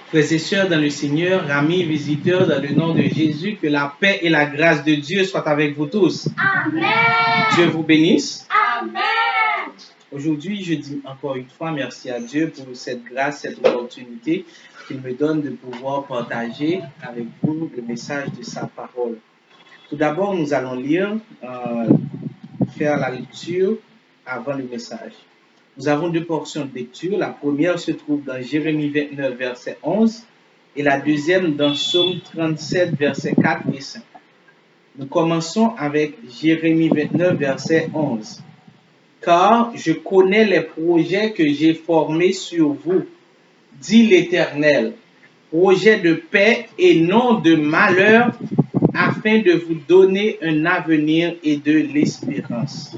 Frères et sœurs dans le Seigneur, amis, visiteurs, dans le nom de Jésus, que la paix et la grâce de Dieu soient avec vous tous. Amen. Dieu vous bénisse. Amen. Aujourd'hui, je dis encore une fois merci à Dieu pour cette grâce, cette opportunité qu'il me donne de pouvoir partager avec vous le message de sa parole. Tout d'abord, nous allons lire, faire la lecture avant le message. Nous avons deux portions de lecture. La première se trouve dans Jérémie 29, verset 11, et la deuxième dans Psaume 37, verset 4 et 5. Nous commençons avec Jérémie 29, verset 11. Car je connais les projets que j'ai formés sur vous, dit l'Éternel, projets de paix et non de malheur, afin de vous donner un avenir et de l'espérance.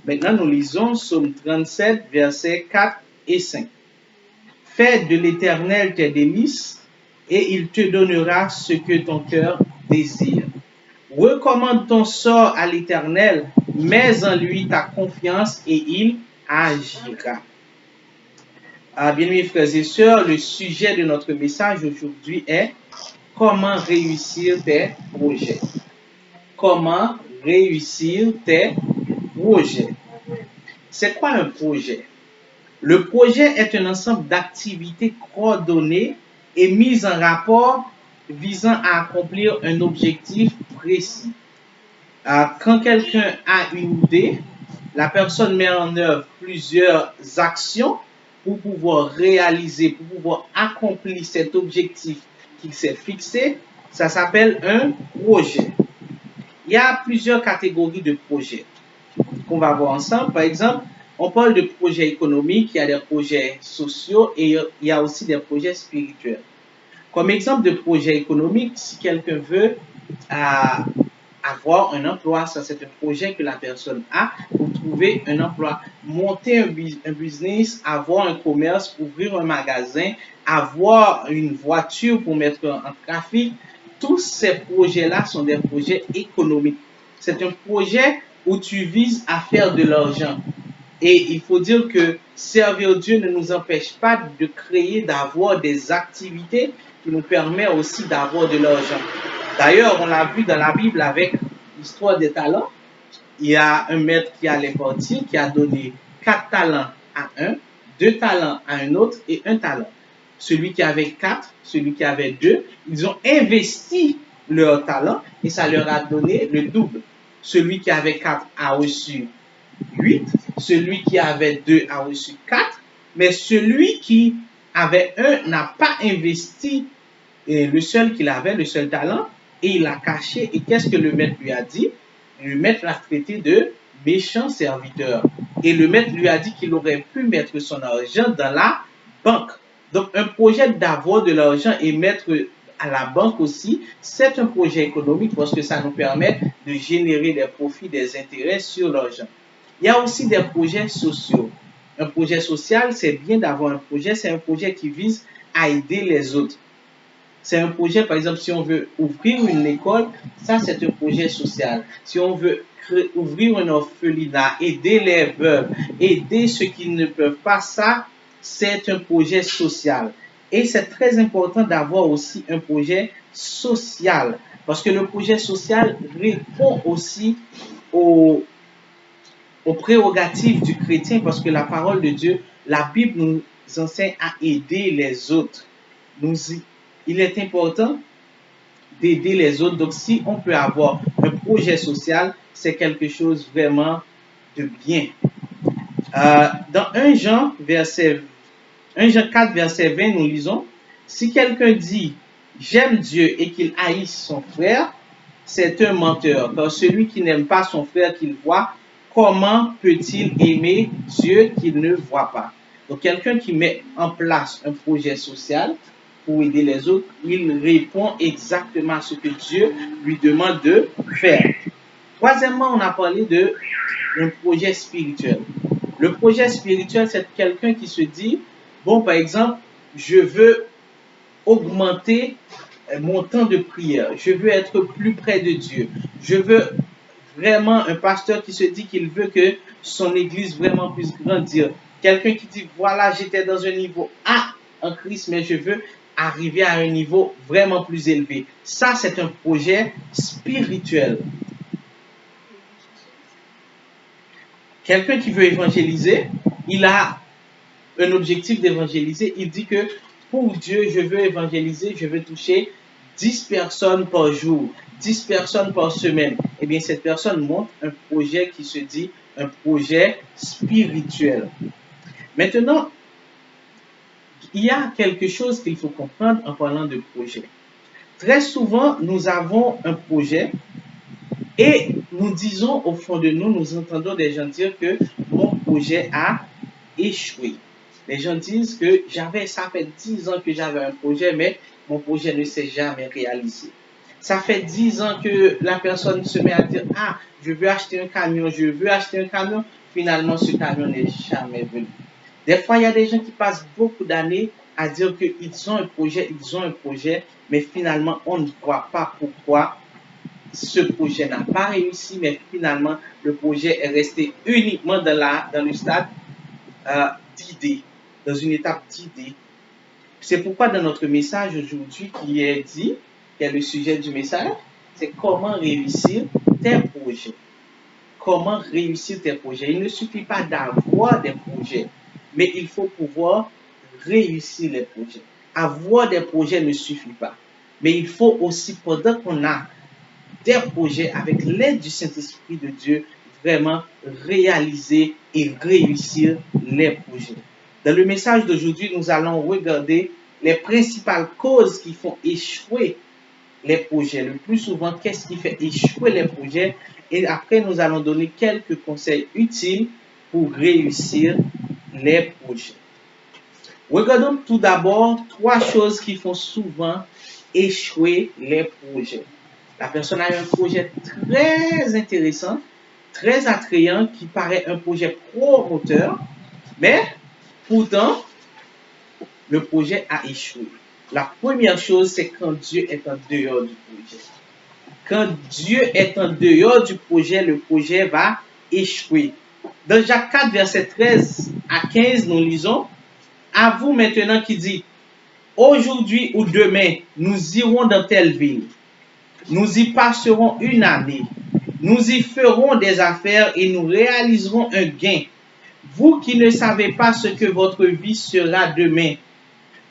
Maintenant, nous lisons Psaume 37, versets 4 et 5. Fais de l'Éternel tes délices, et il te donnera ce que ton cœur désire. Recommande ton sort à l'Éternel, mets en lui ta confiance, et il agira. Bien-aimés frères et sœurs, le sujet de notre message aujourd'hui est comment réussir tes projets. Comment réussir tes projets. C'est quoi un projet? Le projet est un ensemble d'activités coordonnées et mises en rapport visant à accomplir un objectif précis. Quand quelqu'un a une idée, la personne met en œuvre plusieurs actions pour pouvoir réaliser, pour pouvoir accomplir cet objectif qu'il s'est fixé. Ça s'appelle un projet. Il y a plusieurs catégories de projets qu'on va voir ensemble. Par exemple, on parle de projets économiques, il y a des projets sociaux et il y a aussi des projets spirituels. Comme exemple de projet économique, si quelqu'un veut avoir un emploi, ça c'est un projet que la personne a pour trouver un emploi, monter un business, avoir un commerce, ouvrir un magasin, avoir une voiture pour mettre en trafic. Tous ces projets-là sont des projets économiques. C'est un projet où tu vises à faire de l'argent. Et il faut dire que servir Dieu ne nous empêche pas de créer, d'avoir des activités qui nous permettent aussi d'avoir de l'argent. D'ailleurs, on l'a vu dans la Bible avec l'histoire des talents. Il y a un maître qui allait partir, qui a donné 4 talents à un, 2 talents à un autre et 1 talent. Celui qui avait 4, celui qui avait 2, ils ont investi leur talent et ça leur a donné le double. Celui qui avait 4 a reçu 8, celui qui avait 2 a reçu 4, mais celui qui avait 1 n'a pas investi le seul qu'il avait, le seul talent, et il l'a caché. Et qu'est-ce que le maître lui a dit? Le maître l'a traité de méchant serviteur. Et le maître lui a dit qu'il aurait pu mettre son argent dans la banque. Donc, un projet d'avoir de l'argent et mettre à la banque aussi, c'est un projet économique parce que ça nous permet de générer des profits, des intérêts sur l'argent. Il y a aussi des projets sociaux. Un projet social, c'est bien d'avoir un projet, c'est un projet qui vise à aider les autres. C'est un projet, par exemple, si on veut ouvrir une école, ça c'est un projet social. Si on veut ouvrir un orphelinat, aider les veuves, aider ceux qui ne peuvent pas, ça c'est un projet social. Et c'est très important d'avoir aussi un projet social, parce que le projet social répond aussi aux prérogatives du chrétien, parce que la parole de Dieu, la Bible nous enseigne à aider les autres. Il est important d'aider les autres. Donc, si on peut avoir un projet social, c'est quelque chose vraiment de bien. Dans 1 Jean 4, verset 20, nous lisons, si quelqu'un dit j'aime Dieu et qu'il haïsse son frère, c'est un menteur. Car celui qui n'aime pas son frère qu'il voit, comment peut-il aimer Dieu qu'il ne voit pas? Donc, quelqu'un qui met en place un projet social pour aider les autres, il répond exactement à ce que Dieu lui demande de faire. Troisièmement, on a parlé d'un projet spirituel. Le projet spirituel, c'est quelqu'un qui se dit, bon, par exemple, je veux augmenter mon temps de prière. Je veux être plus près de Dieu. Je veux vraiment un pasteur qui se dit qu'il veut que son église vraiment puisse grandir. Quelqu'un qui dit, voilà, j'étais dans un niveau A en Christ, mais je veux arriver à un niveau vraiment plus élevé. Ça, c'est un projet spirituel. Quelqu'un qui veut évangéliser, il a un objectif d'évangéliser. Il dit que pour Dieu, je veux évangéliser, je veux toucher 10 personnes par jour, 10 personnes par semaine. Eh bien, cette personne monte un projet qui se dit un projet spirituel. Maintenant, il y a quelque chose qu'il faut comprendre en parlant de projet. Très souvent, nous avons un projet et nous disons au fond de nous, nous entendons des gens dire que mon projet a échoué. Les gens disent que ça fait 10 ans que j'avais un projet, mais mon projet ne s'est jamais réalisé. Ça fait 10 ans que la personne se met à dire, ah, je veux acheter un camion, je veux acheter un camion. Finalement, ce camion n'est jamais venu. Des fois, il y a des gens qui passent beaucoup d'années à dire qu'ils ont un projet, mais finalement, on ne voit pas pourquoi ce projet n'a pas réussi, mais finalement, le projet est resté uniquement dans le stade d'idée, dans une étape d'idée. C'est pourquoi dans notre message aujourd'hui qui est dit, qui est le sujet du message, c'est comment réussir tes projets. Comment réussir tes projets. Il ne suffit pas d'avoir des projets, mais il faut pouvoir réussir les projets. Avoir des projets ne suffit pas, mais il faut aussi, pendant qu'on a des projets, avec l'aide du Saint-Esprit de Dieu, vraiment réaliser et réussir les projets. Dans le message d'aujourd'hui, nous allons regarder les principales causes qui font échouer les projets. Le plus souvent, qu'est-ce qui fait échouer les projets? Et après, nous allons donner quelques conseils utiles pour réussir les projets. Regardons tout d'abord 3 choses qui font souvent échouer les projets. La personne a un projet très intéressant, très attrayant, qui paraît un projet promoteur, mais pourtant, le projet a échoué. La première chose, c'est quand Dieu est en dehors du projet. Quand Dieu est en dehors du projet, le projet va échouer. Dans Jacques 4, verset 13 à 15, nous lisons, « À vous maintenant qui dit, aujourd'hui ou demain, nous irons dans telle ville. Nous y passerons une année. Nous y ferons des affaires et nous réaliserons un gain. Vous qui ne savez pas ce que votre vie sera demain,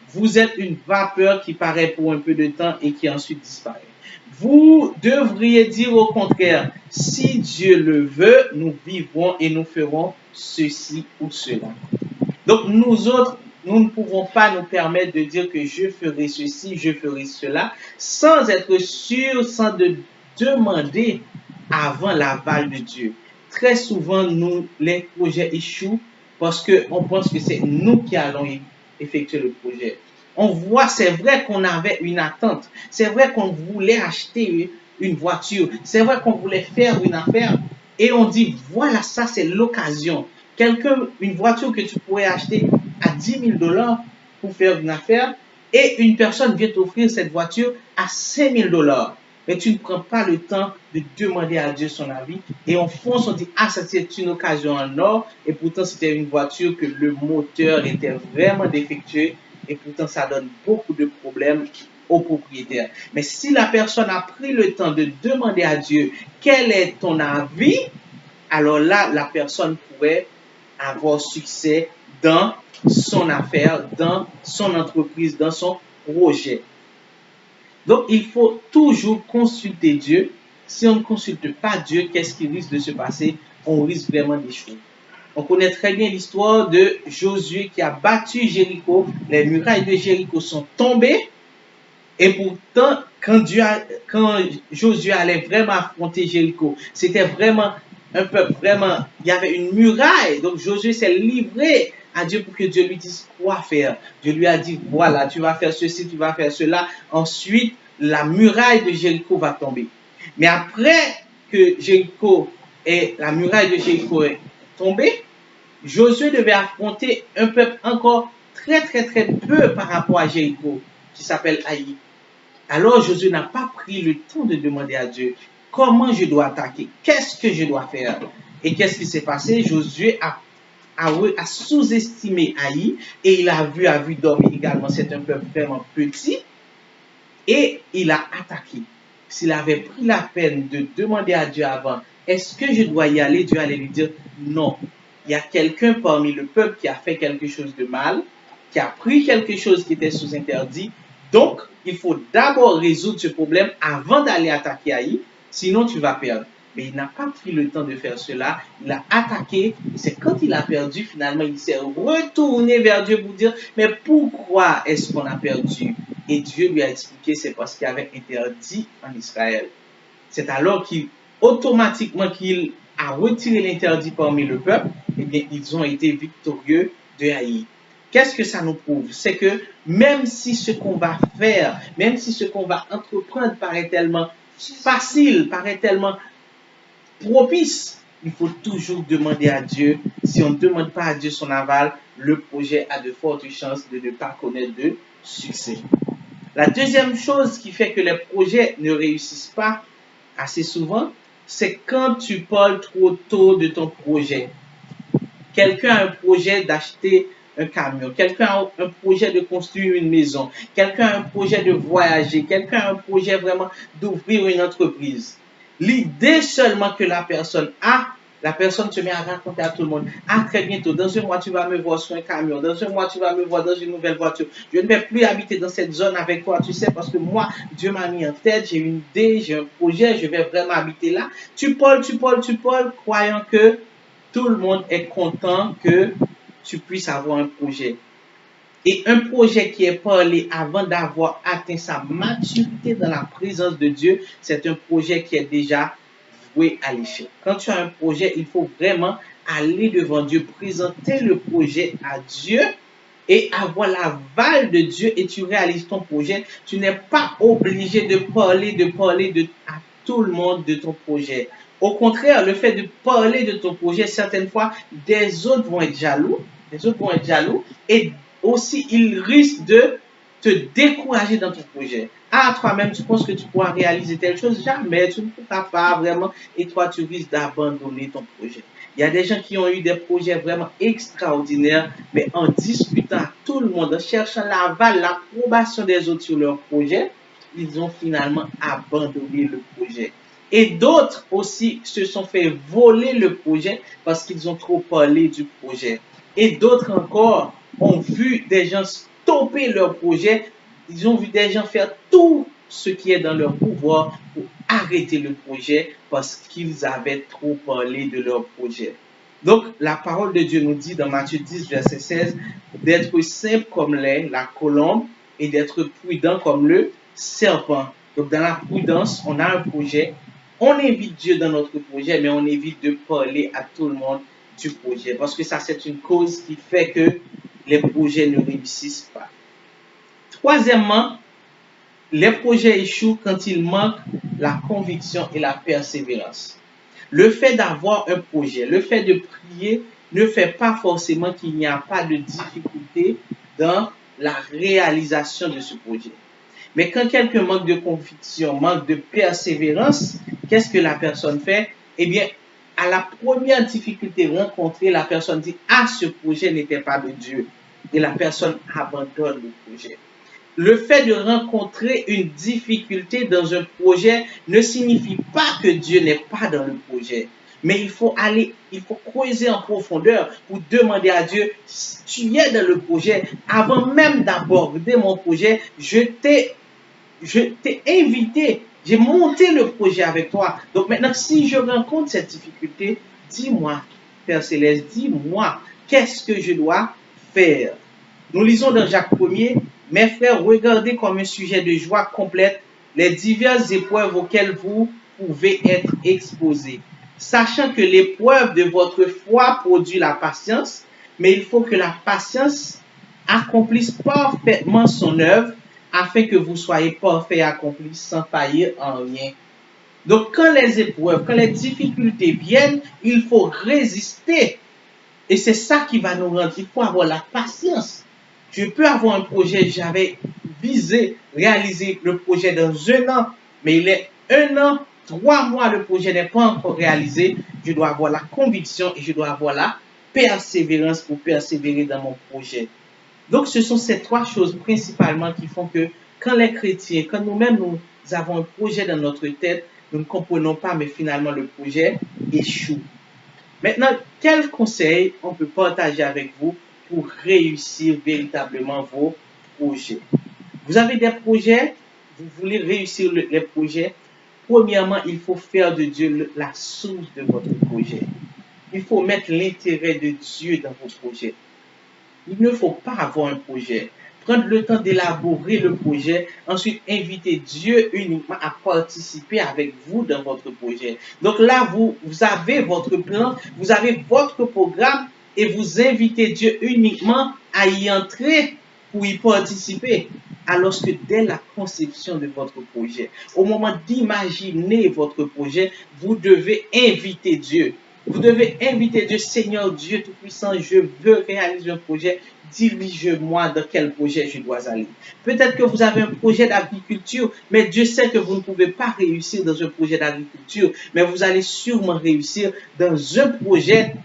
vous êtes une vapeur qui paraît pour un peu de temps et qui ensuite disparaît. Vous devriez dire au contraire, si Dieu le veut, nous vivrons et nous ferons ceci ou cela. » Donc nous autres, nous ne pouvons pas nous permettre de dire que je ferai ceci, je ferai cela, sans être sûr, sans demander avant l'aval de Dieu. Très souvent, les projets échouent parce qu'on pense que c'est nous qui allons effectuer le projet. On voit, c'est vrai qu'on avait une attente, c'est vrai qu'on voulait acheter une voiture, c'est vrai qu'on voulait faire une affaire, et on dit, voilà, ça c'est l'occasion. Une voiture que tu pourrais acheter à 10 000 $ pour faire une affaire, et une personne vient t'offrir cette voiture à 5 000 $. Mais tu ne prends pas le temps de demander à Dieu son avis, et on fonce, on dit, ah, ça c'est une occasion en or, et pourtant c'était une voiture que le moteur était vraiment défectueux, et pourtant ça donne beaucoup de problèmes au propriétaire. Mais si la personne a pris le temps de demander à Dieu quel est ton avis, alors là, la personne pourrait avoir succès dans son affaire, dans son entreprise, dans son projet. Donc, il faut toujours consulter Dieu. Si on ne consulte pas Dieu, qu'est-ce qui risque de se passer? On risque vraiment d'échouer. On connaît très bien l'histoire de Josué qui a battu Jéricho. Les murailles de Jéricho sont tombées. Et pourtant, quand Josué allait vraiment affronter Jéricho, c'était vraiment un peuple, vraiment, il y avait une muraille. Donc Josué s'est livré à Dieu pour que Dieu lui dise quoi faire. Dieu lui a dit, voilà, tu vas faire ceci, tu vas faire cela. Ensuite, la muraille de Jéricho va tomber. Mais après que la muraille de Jéricho est tombée, Josué devait affronter un peuple encore très, très, très peu par rapport à Jéricho, qui s'appelle Haï. Alors Josué n'a pas pris le temps de demander à Dieu comment je dois attaquer, qu'est-ce que je dois faire. Et qu'est-ce qui s'est passé? Josué a a sous-estimé Haï et il a vu dormir également. C'est un peuple vraiment petit et il a attaqué. S'il avait pris la peine de demander à Dieu avant, est-ce que je dois y aller? Dieu allait lui dire non. Il y a quelqu'un parmi le peuple qui a fait quelque chose de mal, qui a pris quelque chose qui était sous interdit. Donc, il faut d'abord résoudre ce problème avant d'aller attaquer Haï, sinon tu vas perdre. Mais il n'a pas pris le temps de faire cela. Il a attaqué. Et c'est quand il a perdu, finalement, il s'est retourné vers Dieu pour dire, mais pourquoi est-ce qu'on a perdu? Et Dieu lui a expliqué, c'est parce qu'il avait interdit en Israël. C'est alors automatiquement qu'il a retiré l'interdit parmi le peuple, et bien, ils ont été victorieux de Haï. Qu'est-ce que ça nous prouve? C'est que même si ce qu'on va faire, même si ce qu'on va entreprendre paraît tellement facile, paraît tellement propice, il faut toujours demander à Dieu. Si on ne demande pas à Dieu son aval, le projet a de fortes chances de ne pas connaître de succès. La deuxième chose qui fait que les projets ne réussissent pas assez souvent, c'est quand tu parles trop tôt de ton projet. Quelqu'un a un projet d'acheter un camion, quelqu'un a un projet de construire une maison, quelqu'un a un projet de voyager, quelqu'un a un projet vraiment d'ouvrir une entreprise. L'idée seulement que la personne se met à raconter à tout le monde. Ah, très bientôt, dans un mois, tu vas me voir sur un camion. Dans un mois, tu vas me voir dans une nouvelle voiture. Je ne vais plus habiter dans cette zone avec toi, tu sais, parce que moi, Dieu m'a mis en tête, j'ai une idée, j'ai un projet, je vais vraiment habiter là. Tu parles, croyant que tout le monde est content que tu puisses avoir un projet. Et un projet qui est parlé avant d'avoir atteint sa maturité dans la présence de Dieu, c'est un projet qui est déjà voué à l'échec. Quand tu as un projet, il faut vraiment aller devant Dieu, présenter le projet à Dieu et avoir l'aval de Dieu et tu réalises ton projet. Tu n'es pas obligé de parler à tout le monde de ton projet. Au contraire, le fait de parler de ton projet, certaines fois, des autres vont être jaloux. Et aussi, ils risquent de te décourager dans ton projet. Ah, toi-même, tu penses que tu pourras réaliser telle chose? Jamais, tu ne pourras pas vraiment. Et toi, tu risques d'abandonner ton projet. Il y a des gens qui ont eu des projets vraiment extraordinaires, mais en discutant à tout le monde, en cherchant l'aval, l'approbation des autres sur leur projet, ils ont finalement abandonné le projet. Et d'autres aussi se sont fait voler le projet parce qu'ils ont trop parlé du projet. Et d'autres encore ont vu des gens stopper leur projet. Ils ont vu des gens faire tout ce qui est dans leur pouvoir pour arrêter le projet parce qu'ils avaient trop parlé de leur projet. Donc, la parole de Dieu nous dit dans Matthieu 10, verset 16, d'être simple comme la colombe et d'être prudent comme le serpent. Donc, dans la prudence, on a un projet. On invite Dieu dans notre projet, mais on évite de parler à tout le monde du projet. Parce que ça, c'est une cause qui fait que les projets ne réussissent pas. Troisièmement, les projets échouent quand il manque la conviction et la persévérance. Le fait d'avoir un projet, le fait de prier ne fait pas forcément qu'il n'y a pas de difficulté dans la réalisation de ce projet. Mais quand quelqu'un manque de conviction, manque de persévérance, qu'est-ce que la personne fait? Eh bien, à la première difficulté rencontrée, la personne dit « Ah, ce projet n'était pas de Dieu ». Et la personne abandonne le projet. Le fait de rencontrer une difficulté dans un projet ne signifie pas que Dieu n'est pas dans le projet. Mais il faut creuser en profondeur pour demander à Dieu, si tu es dans le projet, avant même d'aborder mon projet, je t'ai invité, j'ai monté le projet avec toi. Donc maintenant, si je rencontre cette difficulté, dis-moi, Père Céleste, dis-moi, qu'est-ce que je dois faire? Nous lisons dans Jacques 1er, mes frères, regardez comme un sujet de joie complète les diverses épreuves auxquelles vous pouvez être exposés, sachant que l'épreuve de votre foi produit la patience, mais il faut que la patience accomplisse parfaitement son œuvre afin que vous soyez parfaits et accomplis sans faillir en rien. Donc, quand les épreuves, quand les difficultés viennent, il faut résister. Et c'est ça qui va nous rendre. Il faut avoir la patience. Je peux avoir un projet, j'avais visé, réaliser le projet dans un an, mais il est 1 an, 3 mois, le projet n'est pas encore réalisé. Je dois avoir la conviction et je dois avoir la persévérance pour persévérer dans mon projet. Donc, ce sont ces trois choses principalement qui font que quand les chrétiens, quand nous-mêmes nous avons un projet dans notre tête, nous ne comprenons pas, mais finalement le projet échoue. Maintenant, quels conseils on peut partager avec vous pour réussir véritablement vos projets? Vous avez des projets, vous voulez réussir les projets. Premièrement, il faut faire de Dieu la source de votre projet. Il faut mettre l'intérêt de Dieu dans vos projets. Il ne faut pas avoir un projet. Prendre le temps d'élaborer le projet, ensuite inviter Dieu uniquement à participer avec vous dans votre projet. Donc là, vous avez votre plan, vous avez votre programme et vous invitez Dieu uniquement à y entrer pour y participer. Alors que dès la conception de votre projet, au moment d'imaginer votre projet, vous devez inviter Dieu. Vous devez inviter Dieu, Seigneur Dieu Tout-Puissant, je veux réaliser un projet, dirige-moi dans quel projet je dois aller. Peut-être que vous avez un projet d'agriculture, mais Dieu sait que vous ne pouvez pas réussir dans un projet d'agriculture, mais vous allez sûrement réussir dans un projet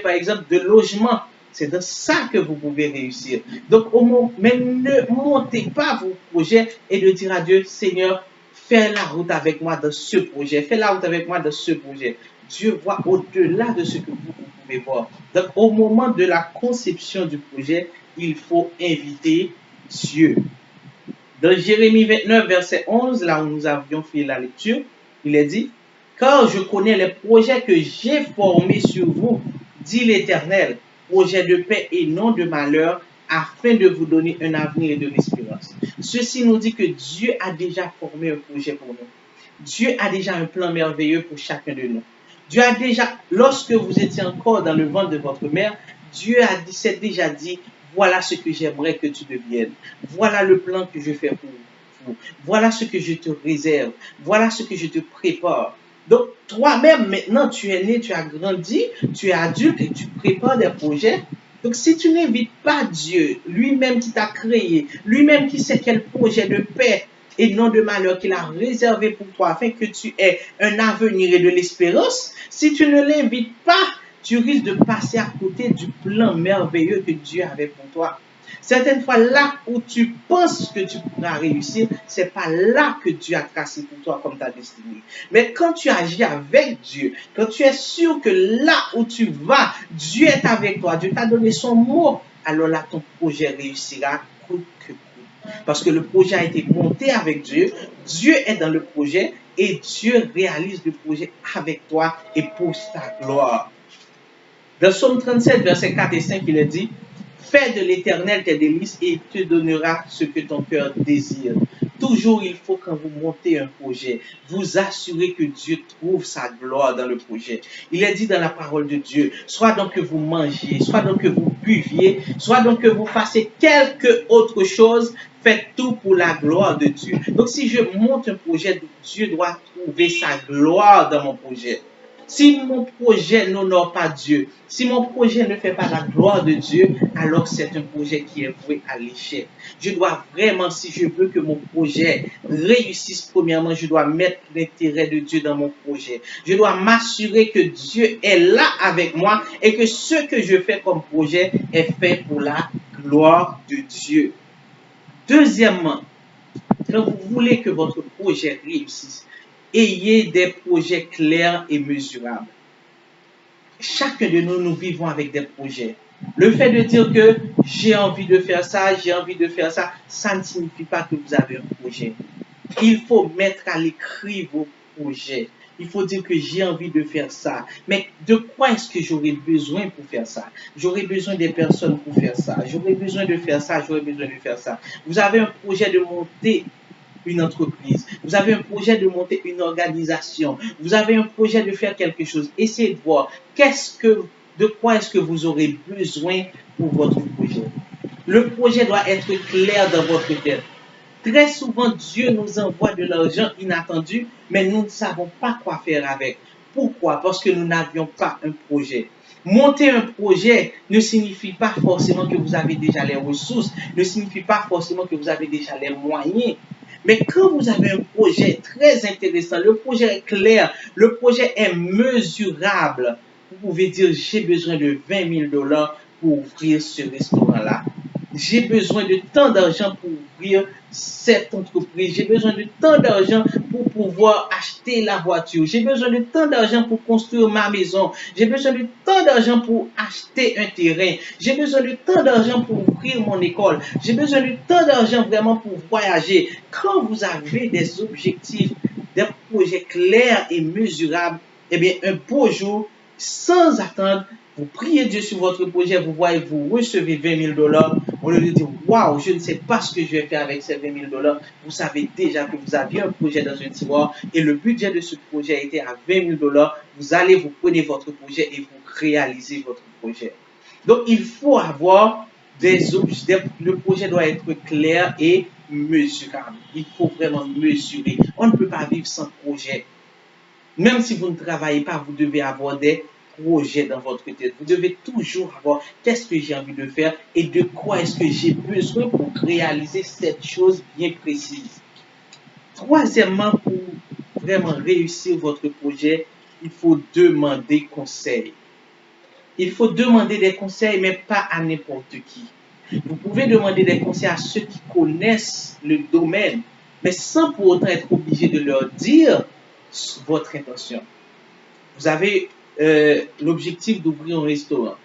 par exemple de logement. C'est dans ça que vous pouvez réussir. Donc, mais ne montez pas vos projets et de dire à Dieu, Seigneur, fais la route avec moi dans ce projet. Fais la route avec moi dans ce projet. Dieu voit au-delà de ce que vous pouvez voir. Donc, au moment de la conception du projet, il faut inviter Dieu. Dans Jérémie 29, verset 11, là où nous avions fait la lecture, il est dit, car je connais les projets que j'ai formés sur vous, dit l'Éternel, projets de paix et non de malheur, afin de vous donner un avenir et de l'espérance. Ceci nous dit que Dieu a déjà formé un projet pour nous. Dieu a déjà un plan merveilleux pour chacun de nous. Dieu a déjà, lorsque vous étiez encore dans le ventre de votre mère, Dieu s'est déjà dit, voilà ce que j'aimerais que tu deviennes. Voilà le plan que je fais pour vous. Voilà ce que je te réserve. Voilà ce que je te prépare. Donc, toi-même, maintenant, tu es né, tu as grandi, tu es adulte et tu prépares des projets. Donc, si tu n'invites pas Dieu, lui-même qui t'a créé, lui-même qui sait quel projet de paix et non de malheur qu'il a réservé pour toi, afin que tu aies un avenir et de l'espérance, si tu ne l'invites pas, tu risques de passer à côté du plan merveilleux que Dieu avait pour toi. Certaines fois, là où tu penses que tu pourras réussir, c'est pas là que Dieu a tracé pour toi comme ta destinée. Mais quand tu agis avec Dieu, quand tu es sûr que là où tu vas, Dieu est avec toi, Dieu t'a donné son mot, alors là, ton projet réussira coûte que coûte. Parce que le projet a été monté avec Dieu, Dieu est dans le projet et Dieu réalise le projet avec toi et pour sa gloire. Dans Psaume 37, versets 4 et 5, il est dit, fais de l'Éternel tes délices et il te donnera ce que ton cœur désire. Toujours, il faut, quand vous montez un projet, vous assurer que Dieu trouve sa gloire dans le projet. Il est dit dans la parole de Dieu, soit donc que vous mangiez, soit donc que vous buviez, soit donc que vous fassiez quelque autre chose, faites tout pour la gloire de Dieu. Donc, si je monte un projet, Dieu doit trouver sa gloire dans mon projet. Si mon projet n'honore pas Dieu, si mon projet ne fait pas la gloire de Dieu, alors c'est un projet qui est voué à l'échec. Je dois vraiment, si je veux que mon projet réussisse, premièrement, je dois mettre l'intérêt de Dieu dans mon projet. Je dois m'assurer que Dieu est là avec moi et que ce que je fais comme projet est fait pour la gloire de Dieu. Deuxièmement, quand vous voulez que votre projet réussisse, ayez des projets clairs et mesurables. Chacun de nous, nous vivons avec des projets. Le fait de dire que j'ai envie de faire ça, ça ne signifie pas que vous avez un projet. Il faut mettre à l'écrit vos projets. Il faut dire que j'ai envie de faire ça. Mais de quoi est-ce que j'aurais besoin pour faire ça? J'aurais besoin des personnes pour faire ça. J'aurais besoin de faire ça. J'aurais besoin de faire ça. Vous avez un projet de monter une entreprise, vous avez un projet de monter une organisation, vous avez un projet de faire quelque chose. Essayez de voir de quoi est-ce que vous aurez besoin pour votre projet. Le projet doit être clair dans votre tête. Très souvent, Dieu nous envoie de l'argent inattendu, mais nous ne savons pas quoi faire avec. Pourquoi? Parce que nous n'avions pas un projet. Monter un projet ne signifie pas forcément que vous avez déjà les ressources, ne signifie pas forcément que vous avez déjà les moyens. Mais quand vous avez un projet très intéressant, le projet est clair, le projet est mesurable, Vous pouvez dire, j'ai besoin de 20 000 dollars pour ouvrir ce restaurant-là. J'ai besoin de tant d'argent pour ouvrir cette entreprise. J'ai besoin de tant d'argent pour pouvoir acheter la voiture. J'ai besoin de tant d'argent pour construire ma maison. J'ai besoin de tant d'argent pour acheter un terrain. J'ai besoin de tant d'argent pour ouvrir mon école. J'ai besoin de tant d'argent vraiment pour voyager. Quand vous avez des objectifs, des projets clairs et mesurables, eh bien, un beau jour, sans attendre, vous priez Dieu sur votre projet, vous voyez, vous recevez 20 000 dollars. Au lieu de dire, waouh, je ne sais pas ce que je vais faire avec ces 20 000 dollars. Vous savez déjà que vous aviez un projet dans un tiroir et le budget de ce projet était à 20 000 dollars. Vous allez, vous prenez votre projet et vous réalisez votre projet. Donc, il faut avoir des objectifs. Le projet doit être clair et mesurable. Il faut vraiment mesurer. On ne peut pas vivre sans projet. Même si vous ne travaillez pas, vous devez avoir des projets dans votre tête. Vous devez toujours avoir qu'est-ce que j'ai envie de faire et de quoi est-ce que j'ai besoin pour réaliser cette chose bien précise. Troisièmement, pour vraiment réussir votre projet, il faut demander conseil. Il faut demander des conseils, mais pas à n'importe qui. Vous pouvez demander des conseils à ceux qui connaissent le domaine, mais sans pour autant être obligé de leur dire votre intention. Vous avez l'objectif d'ouvrir un restaurant.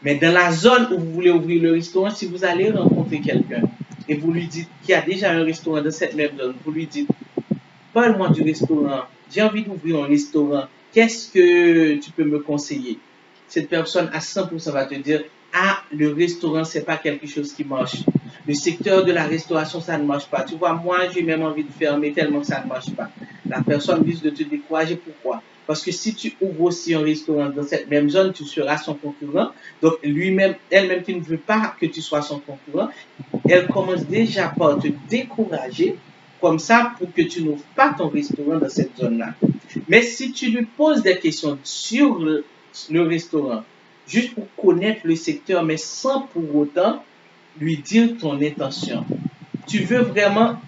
Mais dans la zone où vous voulez ouvrir le restaurant, si vous allez rencontrer quelqu'un et vous lui dites qu'il y a déjà un restaurant dans cette même zone, vous lui dites, parle-moi du restaurant, j'ai envie d'ouvrir un restaurant, qu'est-ce que tu peux me conseiller? Cette personne à 100% va te dire, ah, le restaurant, c'est pas quelque chose qui marche. Le secteur de la restauration, ça ne marche pas. Tu vois, moi, j'ai même envie de fermer tellement que ça ne marche pas. La personne risque de te décourager. Pourquoi? Parce que si tu ouvres aussi un restaurant dans cette même zone, tu seras son concurrent. Donc, lui-même, elle-même qui ne veut pas que tu sois son concurrent, elle commence déjà par te décourager comme ça pour que tu n'ouvres pas ton restaurant dans cette zone-là. Mais si tu lui poses des questions sur le restaurant, juste pour connaître le secteur, mais sans pour autant lui dire ton intention. Tu veux vraiment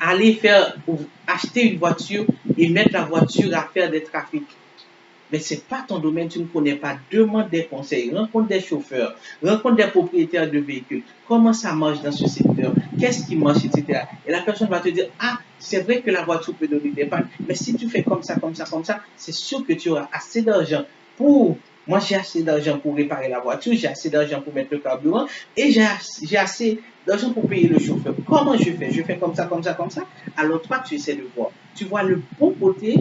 aller acheter une voiture et mettre la voiture à faire des trafics. Mais ce n'est pas ton domaine, tu ne connais pas. Demande des conseils, rencontre des chauffeurs, rencontre des propriétaires de véhicules. Comment ça marche dans ce secteur? Qu'est-ce qui marche, etc. Et la personne va te dire, ah, c'est vrai que la voiture peut donner des pannes, mais si tu fais comme ça, comme ça, comme ça, c'est sûr que tu auras assez d'argent pour... Moi, j'ai assez d'argent pour réparer la voiture, j'ai assez d'argent pour mettre le carburant et j'ai assez d'argent pour payer le chauffeur. Comment je fais? Je fais comme ça, comme ça, comme ça. Alors toi, tu essaies de voir. Tu vois le bon côté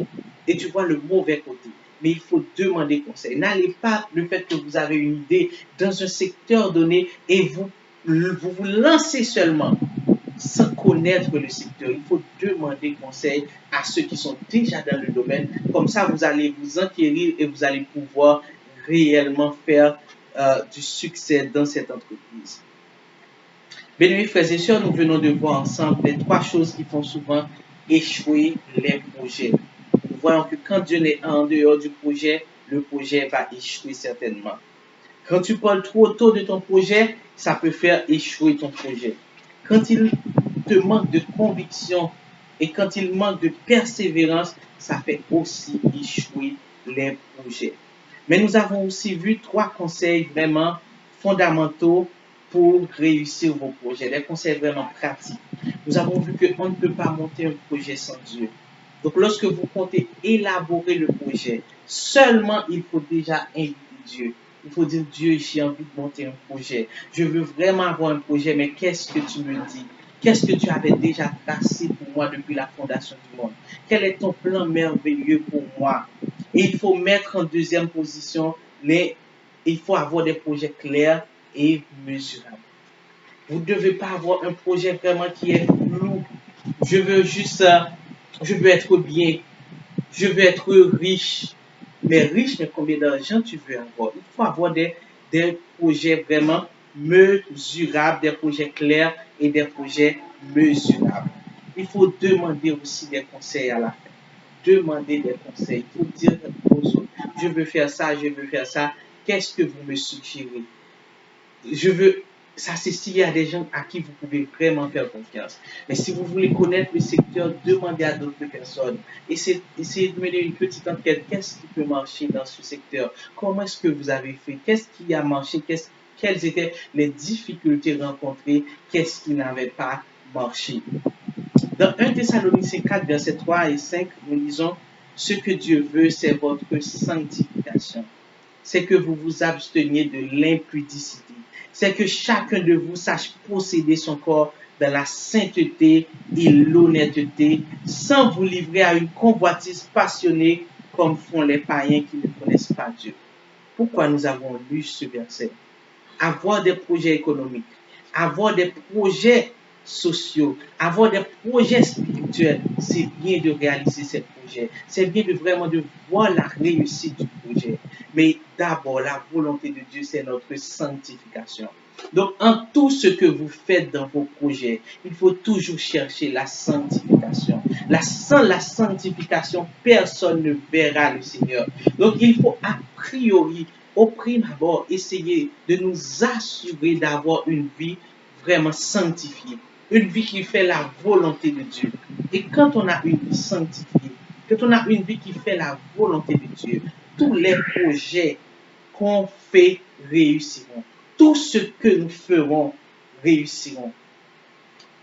et tu vois le mauvais côté. Mais il faut demander conseil. N'allez pas le fait que vous avez une idée dans un secteur donné et vous lancez seulement sans connaître le secteur. Il faut demander conseil à ceux qui sont déjà dans le domaine. Comme ça, vous allez vous enquérir et vous allez pouvoir réellement faire du succès dans cette entreprise. Bien-aimés frères et sœurs, nous venons de voir ensemble les trois choses qui font souvent échouer les projets. Nous voyons que quand Dieu est en dehors du projet, le projet va échouer certainement. Quand tu parles trop tôt de ton projet, ça peut faire échouer ton projet. Quand il te manque de conviction et quand il manque de persévérance, ça fait aussi échouer les projets. Mais nous avons aussi vu trois conseils vraiment fondamentaux pour réussir vos projets, des conseils vraiment pratiques. Nous avons vu qu'on ne peut pas monter un projet sans Dieu. Donc, lorsque vous comptez élaborer le projet, seulement il faut déjà inviter Dieu. Il faut dire, Dieu, j'ai envie de monter un projet. Je veux vraiment avoir un projet, mais qu'est-ce que tu me dis? Qu'est-ce que tu avais déjà tracé pour moi depuis la fondation du monde? Quel est ton plan merveilleux pour moi? Et il faut mettre en deuxième position, il faut avoir des projets clairs et mesurables. Vous ne devez pas avoir un projet vraiment qui est flou. Je veux juste, je veux être bien, je veux être riche. Mais riche, mais combien d'argent tu veux avoir? Il faut avoir des projets vraiment mesurables, des projets clairs et des projets mesurables. Il faut demander aussi des conseils à la fin. Demander des conseils. Il faut dire aux autres, je veux faire ça, je veux faire ça. Qu'est-ce que vous me suggérez? Je veux Ça, c'est s'il y a des gens à qui vous pouvez vraiment faire confiance. Mais si vous voulez connaître le secteur, demandez à d'autres personnes. Essayez de mener une petite enquête. Qu'est-ce qui peut marcher dans ce secteur? Comment est-ce que vous avez fait? Qu'est-ce qui a marché? Quelles étaient les difficultés rencontrées? Qu'est-ce qui n'avait pas marché? Dans 1 Thessaloniciens 4, versets 3 et 5, nous lisons: ce que Dieu veut, c'est votre sanctification. C'est que vous vous absteniez de l'impudicité. C'est que chacun de vous sache posséder son corps dans la sainteté et l'honnêteté, sans vous livrer à une convoitise passionnée comme font les païens qui ne connaissent pas Dieu. Pourquoi nous avons lu ce verset? Avoir des projets économiques, avoir des projets sociaux, avoir des projets spirituels, c'est bien de réaliser ces projets. C'est bien de voir la réussite du projet. Mais d'abord, la volonté de Dieu, c'est notre sanctification. Donc, en tout ce que vous faites dans vos projets, il faut toujours chercher la sanctification. Sans la sanctification, personne ne verra le Seigneur. Donc, il faut a priori, au prime abord, essayer de nous assurer d'avoir une vie vraiment sanctifiée, une vie qui fait la volonté de Dieu. Et quand on a une vie sanctifiée, quand on a une vie qui fait la volonté de Dieu, tous les projets qu'on fait réussiront. Tout ce que nous ferons réussiront.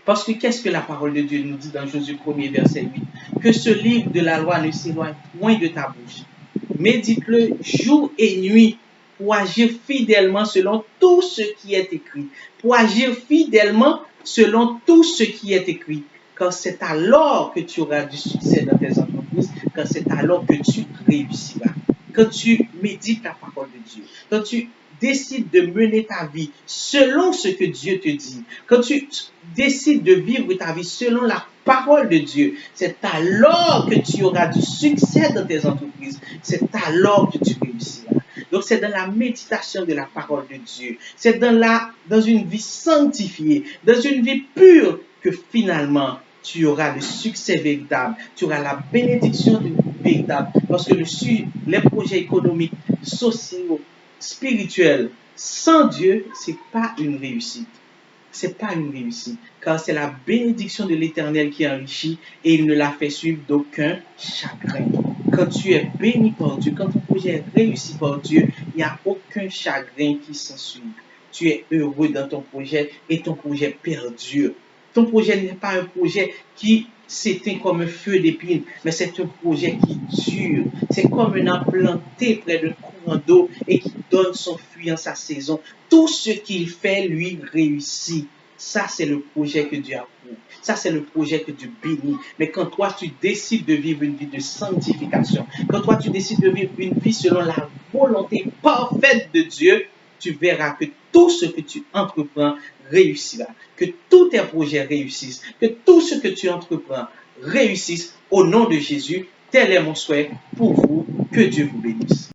Parce que qu'est-ce que la parole de Dieu nous dit dans Josué 1er, verset 8? Que ce livre de la loi ne s'éloigne point de ta bouche. Médite-le jour et nuit pour agir fidèlement selon tout ce qui est écrit. Pour agir fidèlement selon tout ce qui est écrit. Car c'est alors que tu auras du succès dans tes entreprises, car c'est alors que tu réussiras. Quand tu médites la parole de Dieu, quand tu décides de mener ta vie selon ce que Dieu te dit, quand tu décides de vivre ta vie selon la parole de Dieu, c'est alors que tu auras du succès dans tes entreprises, c'est alors que tu réussiras. Donc c'est dans la méditation de la parole de Dieu, c'est dans une vie sanctifiée, dans une vie pure que finalement tu auras le succès véritable, tu auras la bénédiction véritable, parce que les projets économiques, sociaux, spirituels, sans Dieu, c'est pas une réussite. C'est pas une réussite, car c'est la bénédiction de l'Éternel qui enrichit et il ne la fait suivre d'aucun chagrin. Quand tu es béni par Dieu, quand ton projet est réussi par Dieu, il n'y a aucun chagrin qui s'ensuit. Tu es heureux dans ton projet et ton projet perdure. Ton projet n'est pas un projet qui s'éteint comme un feu d'épines, mais c'est un projet qui dure. C'est comme un arbre planté près d'un courant d'eau et qui donne son fruit en sa saison. Tout ce qu'il fait, lui, réussit. Ça, c'est le projet que Dieu approuve. Ça, c'est le projet que Dieu bénit. Mais quand toi, tu décides de vivre une vie de sanctification, quand toi, tu décides de vivre une vie selon la volonté parfaite de Dieu, tu verras que tout ce que tu entreprends réussira. Que tous tes projets réussissent. Que tout ce que tu entreprends réussisse au nom de Jésus. Tel est mon souhait pour vous. Que Dieu vous bénisse.